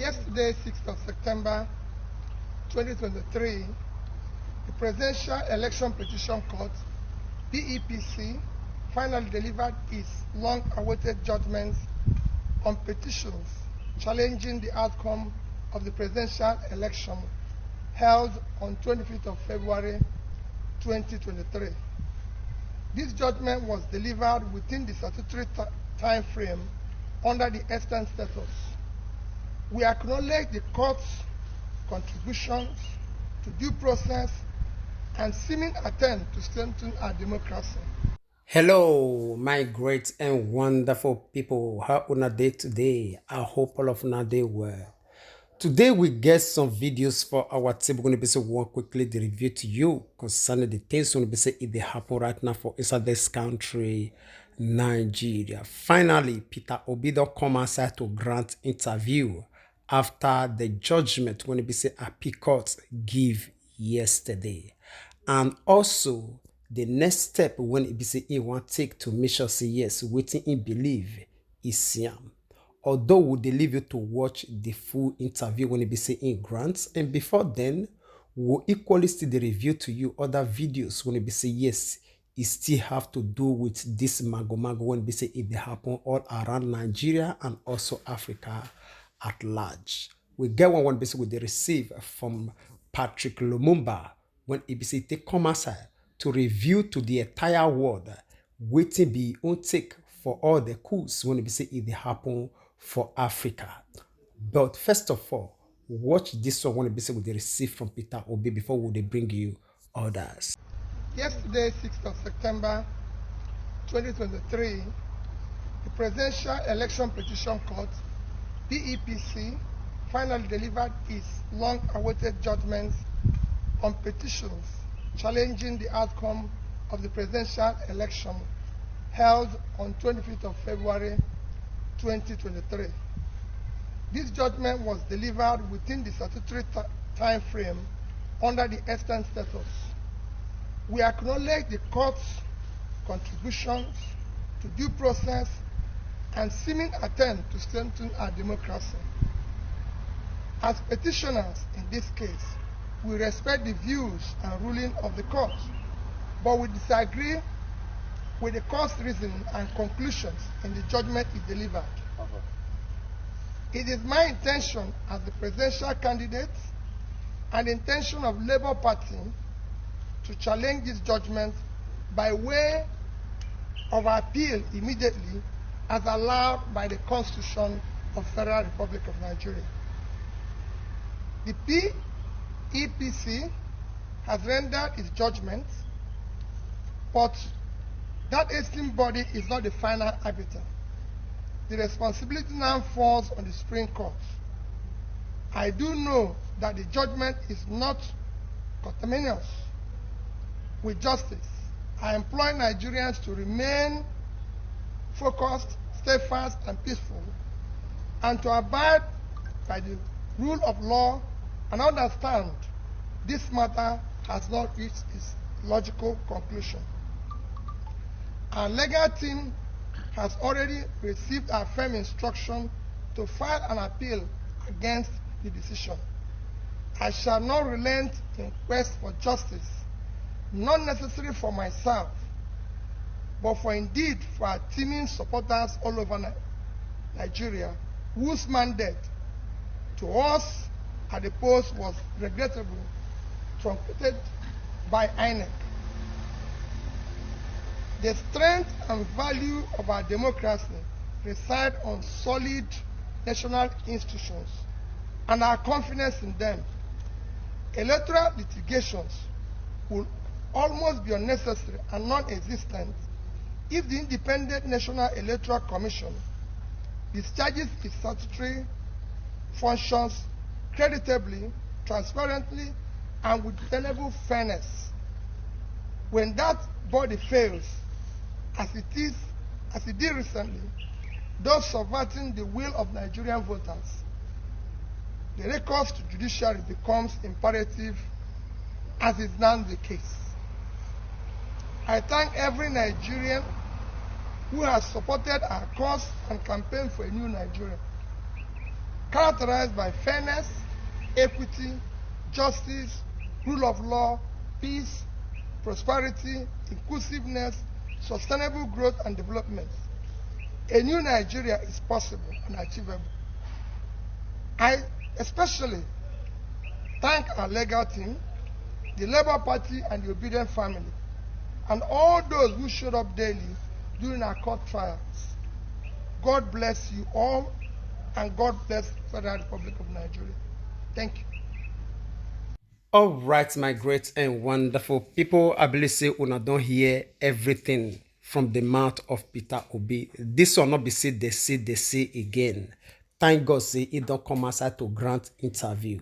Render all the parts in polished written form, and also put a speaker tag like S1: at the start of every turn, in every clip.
S1: Yesterday, 6th of September 2023, the Presidential Election Petition Court, PEPC, finally delivered its long-awaited judgments on petitions challenging the outcome of the presidential election held on 25th of February 2023. This judgment was delivered within the statutory time frame under the extant status. We acknowledge the court's contributions to due process and seeming attempt to strengthen our democracy.
S2: Hello, my great and wonderful people. How una day today? I hope all of una day well. Today we get some videos for our team. We're going to be saying one quickly the review to you concerning the things going to be saying if they happen right now for inside this country, Nigeria. Finally, Peter Obi don come outside to grant interview after the judgment when it be say appeal court give yesterday, and also the next step when it be say he want take to make sure say yes wetin he believe is Siam. Although we dey leave you to watch the full interview when it be say in grants, and before then we'll equally still the review to you other videos when it be say yes it still have to do with this mago when it be say it dey happen all around Nigeria and also Africa at large. We get one be say we dey receive from Patrick Lumumba when it be say they come outside to review to the entire world wetin be own take for all the coups when it be say it dey happen for Africa. But first of all, watch this one when it be say we dey receive from Peter Obi before we dey bring you others.
S1: Yesterday, 6th of September 2023, the Presidential Election Petition Court, PEPC, finally delivered its long-awaited judgments on petitions challenging the outcome of the presidential election held on 25th of February 2023. This judgment was delivered within the statutory time frame under the extant status. We acknowledge the court's contributions to due process and seeming attempt to strengthen our democracy. As petitioners in this case, we respect the views and ruling of the court, but we disagree with the court's reasoning and conclusions in the judgment it delivered. It is my intention as the presidential candidate and the intention of Labour Party to challenge this judgment by way of appeal immediately as allowed by the Constitution of the Federal Republic of Nigeria. The PEPC has rendered its judgment, but that esteemed body is not the final arbiter. The responsibility now falls on the Supreme Court. I do know that the judgment is not conterminous with justice. I implore Nigerians to remain focused, steadfast, and peaceful, and to abide by the rule of law and understand this matter has not reached its logical conclusion. Our legal team has already received our firm instruction to file an appeal against the decision. I shall not relent in quest for justice, not necessarily for myself, but for indeed for our teeming supporters all over Nigeria, whose mandate to us at the post was regrettably truncated by INEC. The strength and value of our democracy reside on solid national institutions and our confidence in them. Electoral litigations will almost be unnecessary and non-existent if the Independent National Electoral Commission discharges its statutory functions creditably, transparently, and with tenable fairness. When that body fails, as it did recently, thus subverting the will of Nigerian voters, the recourse to judiciary becomes imperative, as is now the case. I thank every Nigerian who has supported our cause and campaign for a new Nigeria. characterized by fairness, equity, justice, rule of law, peace, prosperity, inclusiveness, sustainable growth and development. A new Nigeria is possible and achievable. I especially thank our legal team, the Labour Party and the Obedient family, and all those who showed up daily during our court trials. God bless you all, and God bless the Federal Republic of Nigeria. Thank you.
S2: All right, my great and wonderful people, I believe say una don't hear everything from the mouth of Peter Obi. This will not be said they say again. Thank God say it don't come outside to grant interview.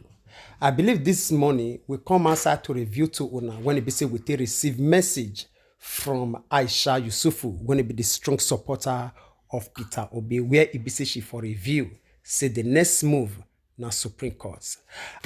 S2: I believe this morning we come outside to review to una when it be say we receive message from Aisha Yusufu, when it be the strong supporter of Peter Obi, where it be say she for review, say the next move na Supreme Court.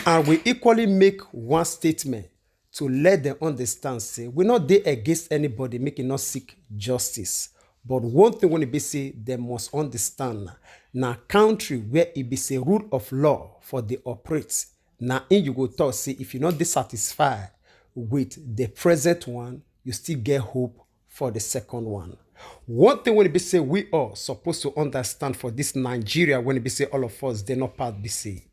S2: And we equally make one statement to let them understand, say, we not there against anybody making us seek justice. But one thing when it be say, they must understand, na country where it be say rule of law for the operate, now in you go talk, say, if you're not dissatisfied with the present one, you still get hope for the second one. One thing when it be say we are supposed to understand for this Nigeria, when it be say all of us, they not part be say.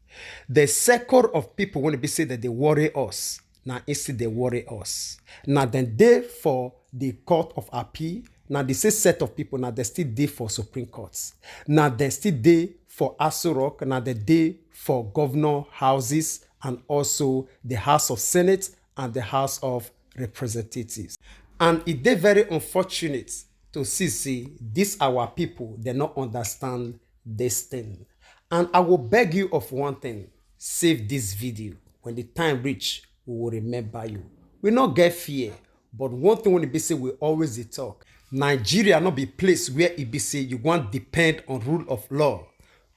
S2: The circle of people when it be say that they worry us, now instead they worry us. Now then they for the court of appeal, now the same set of people, now they still day for Supreme Courts. Now they still day for Aso Rock, now they day for governor houses and also the House of Senate and the House of Representatives. And it is very unfortunate to see this our people, they not understand this thing. And I will beg you of one thing, save this video. When the time reach, we will remember you. We not get fear, but one thing when it be say, we always talk. Nigeria not be place where it be say you want depend on rule of law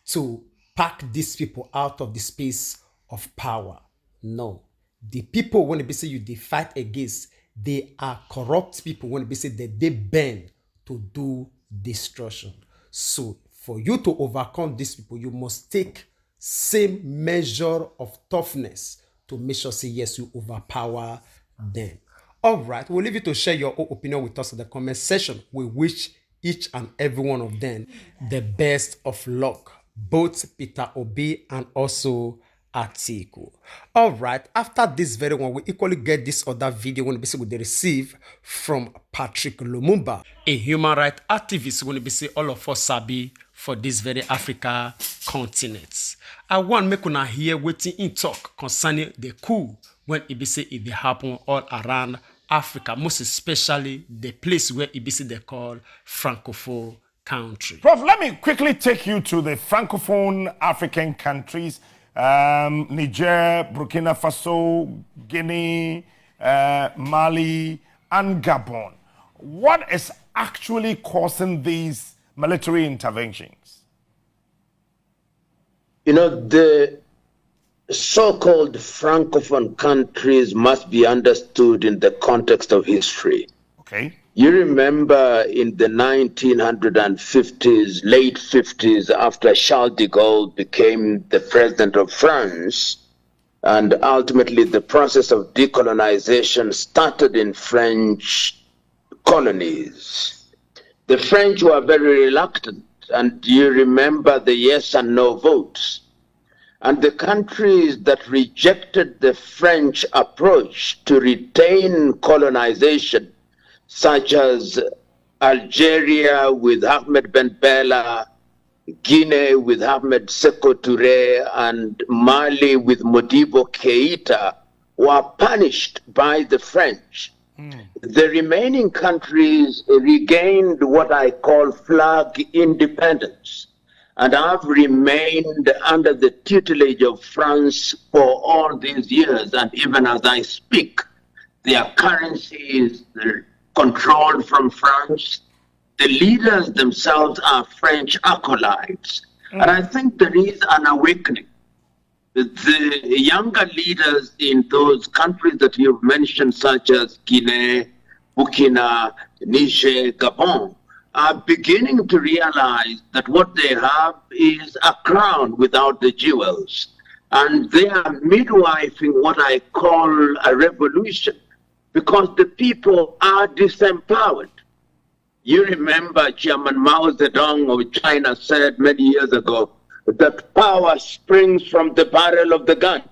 S2: to pack these people out of the space of power. No. The people when it be say you they fight against, they are corrupt people when it be say that they bend to do destruction. So for you to overcome these people, you must take same measure of toughness to make sure say yes, you overpower them. All right, we'll leave you to share your own opinion with us in the comment section. We wish each and every one of them the best of luck, both Peter Obi and also Atiku. All right, after this very one, we equally get this other video when we say they receive from Patrick Lumumba, a human rights activist when we say all of us sabi for this very Africa continent. I want make una hear waiting in talk concerning the coup when it be say it happen all around Africa, most especially the place where it be say they call Francophone country.
S3: Prof, let me quickly take you to the Francophone African countries. Niger, Burkina Faso, Guinea, Mali, and Gabon. What is actually causing these military interventions?
S4: You know, the so-called Francophone countries must be understood in the context of history.
S3: Okay.
S4: You remember in the 1950s, late 50s, after Charles de Gaulle became the president of France, and ultimately the process of decolonization started in French colonies. The French were very reluctant, and you remember the yes and no votes. And the countries that rejected the French approach to retain colonization, such as Algeria with Ahmed Ben Bella, Guinea with Ahmed Sékou Touré, and Mali with Modibo Keïta, were punished by the French. The remaining countries regained what I call flag independence, and have remained under the tutelage of France for all these years. And even as I speak, their currency is controlled from France. The leaders themselves are French acolytes. And I think there is an awakening. The younger leaders in those countries that you've mentioned, such as Guinea, Burkina, Niger, Gabon, are beginning to realize that what they have is a crown without the jewels. And they are midwifing what I call a revolution, because the people are disempowered. You remember Chairman Mao Zedong of China said many years ago that power springs from the barrel of the gun.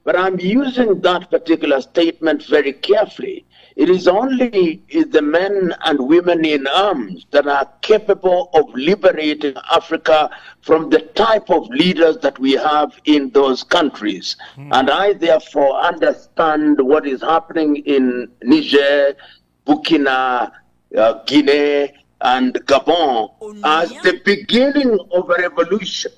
S4: But I'm using that particular statement very carefully. It is only the men and women in arms that are capable of liberating Africa from the type of leaders that we have in those countries. And I therefore understand what is happening in Niger, Burkina, Guinea, and Gabon as the beginning of a revolution.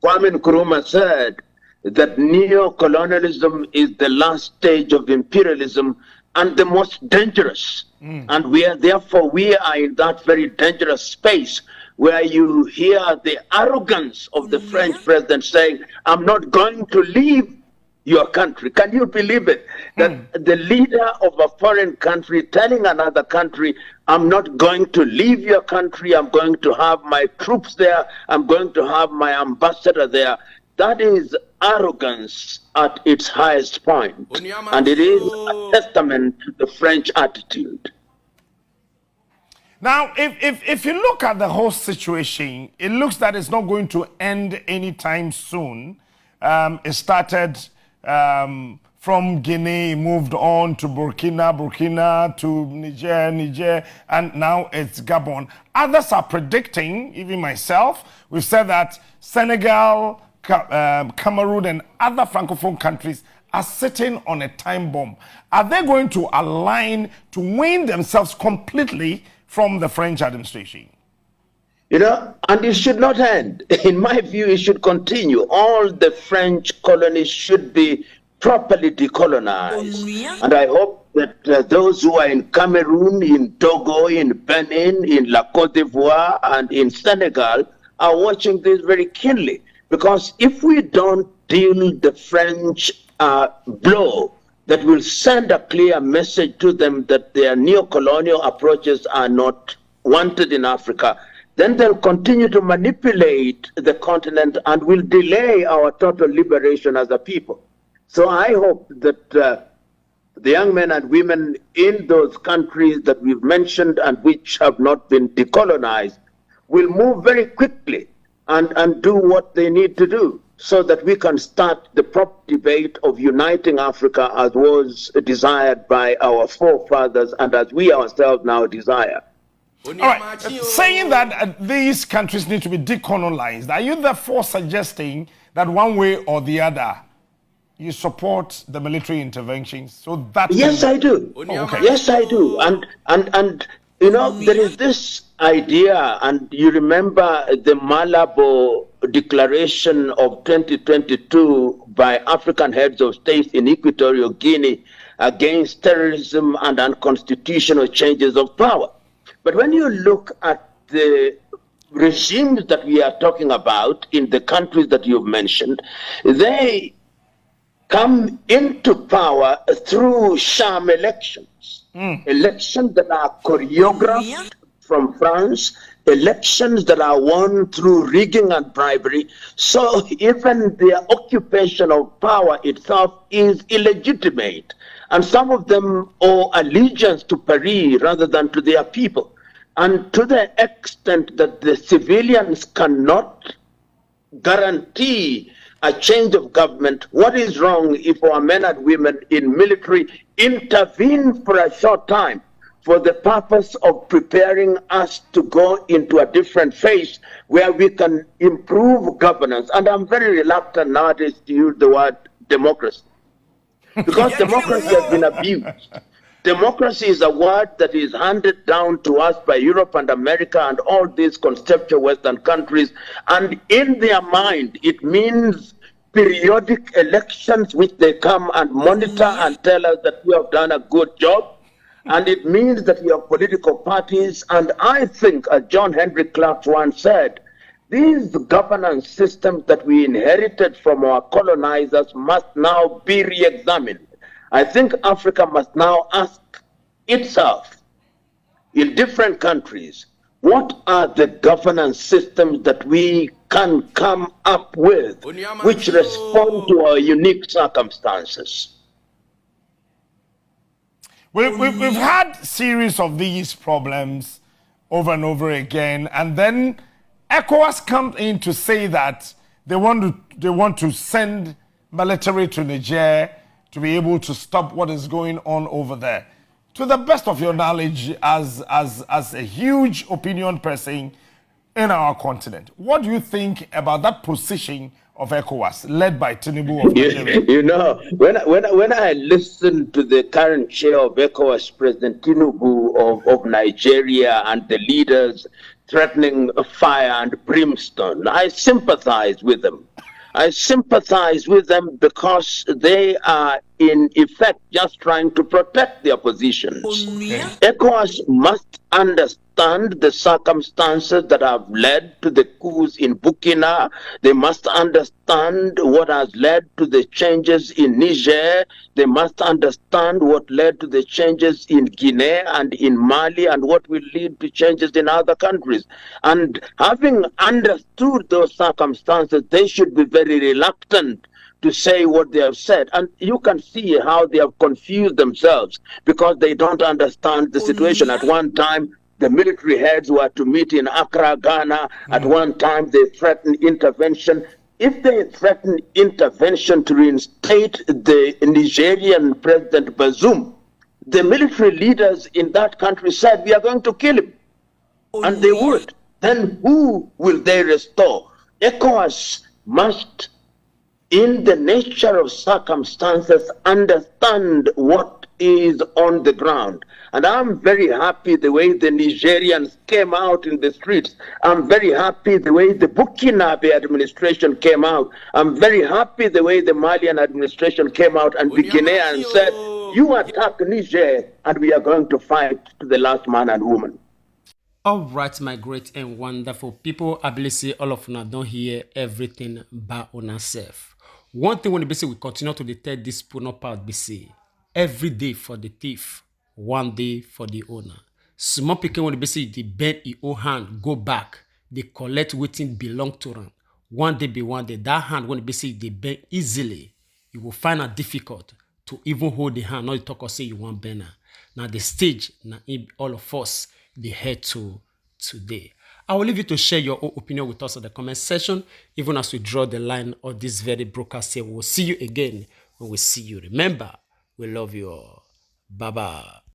S4: Kwame Nkrumah said that neo-colonialism is the last stage of imperialism and the most dangerous. And therefore we are in that very dangerous space where you hear the arrogance of the French president saying, I'm not going to leave your country. Can you believe it? That the leader of a foreign country telling another country, I'm not going to leave your country, I'm going to have my troops there, I'm going to have my ambassador there. That is arrogance at its highest point. And it is a testament to the French attitude.
S3: Now, if you look at the whole situation, it looks that it's not going to end anytime soon. It started from Guinea, moved on to Burkina to Niger, and now it's Gabon. Others are predicting, even myself, we've said that Senegal, Cameroon, and other Francophone countries are sitting on a time bomb. Are they going to align to wean themselves completely from the French administration?
S4: You know, and it should not end. In my view, it should continue. All the French colonies should be properly decolonized. And I hope that those who are in Cameroon, in Togo, in Benin, in La Côte d'Ivoire, and in Senegal are watching this very keenly. Because if we don't deal the French blow, that will send a clear message to them that their neo-colonial approaches are not wanted in Africa, then they'll continue to manipulate the continent and will delay our total liberation as a people. So I hope that the young men and women in those countries that we've mentioned and which have not been decolonized will move very quickly and do what they need to do so that we can start the proper debate of uniting Africa as was desired by our forefathers and as we ourselves now desire.
S3: All right, saying that these countries need to be decolonized, are you therefore suggesting that one way or the other you support the military interventions so that...
S4: Yes, I do.
S3: Okay.
S4: Yes, I do. And you know, there is this idea, and you remember the Malabo Declaration of 2022 by African heads of state in Equatorial Guinea against terrorism and unconstitutional changes of power. But when you look at the regimes that we are talking about in the countries that you've mentioned, they come into power through sham elections. Elections that are choreographed from France, elections that are won through rigging and bribery. So even the occupation of power itself is illegitimate. And some of them owe allegiance to Paris rather than to their people. And to the extent that the civilians cannot guarantee a change of government, what is wrong if our men and women in military intervene for a short time for the purpose of preparing us to go into a different phase where we can improve governance? And I'm very reluctant nowadays to use the word democracy, because democracy has been abused. Democracy is a word that is handed down to us by Europe and America and all these conceptual Western countries. And in their mind, it means periodic elections which they come and monitor and tell us that we have done a good job. And it means that we have political parties. And I think, as John Henry Clark once said, these governance systems that we inherited from our colonizers must now be re-examined. I think Africa must now ask itself in different countries, What are the governance systems that we can come up with which respond to our unique circumstances?
S3: We've had series of these problems over and over again, and then ECOWAS comes in to say that they want to send military to Niger to be able to stop what is going on over there. To the best of your knowledge, as a huge opinion person in our continent, what do you think about that position of ECOWAS, led by Tinubu of Nigeria?
S4: You know, when I listen to the current chair of ECOWAS, President Tinubu of Nigeria, and the leaders threatening fire and brimstone, I sympathize with them. I sympathize with them because they are, in effect, just trying to protect their positions. ECOWAS must understand the circumstances that have led to the coups in Burkina. They must understand what has led to the changes in Niger. They must understand what led to the changes in Guinea and in Mali, and what will lead to changes in other countries. And having understood those circumstances, they should be very reluctant to say what they have said. And you can see how they have confused themselves because they don't understand the situation. At one time, the military heads were to meet in Accra, Ghana. At one time, they threatened intervention. If they threaten intervention to reinstate the Nigerian President Bazoum, the military leaders in that country said, we are going to kill him. And they would. Then who will they restore? ECOWAS must, in the nature of circumstances, understand what is on the ground. And I'm very happy the way the Nigerians came out in the streets. I'm very happy the way the Burkinabe administration came out. I'm very happy the way the Malian administration came out and the Guineans said, you attack Niger and we are going to fight to the last man and woman.
S2: All right, my great and wonderful people, I believe say all of you don't hear everything by on ourselves. One thing when we say we continue to detect this puno part, be say every day for the thief, one day for the owner. Small people when they say they bend your own hand, go back, they collect waiting belong to them. One day be one day, that hand when they say they bend easily, you will find it difficult to even hold the hand, not you talk or say you want banner. Now the stage, now all of us, they head to today. I will leave you to share your own opinion with us in the comment section, even as we draw the line of this very broadcast here. We'll see you again when we see you. Remember, we love you all. Bye-bye.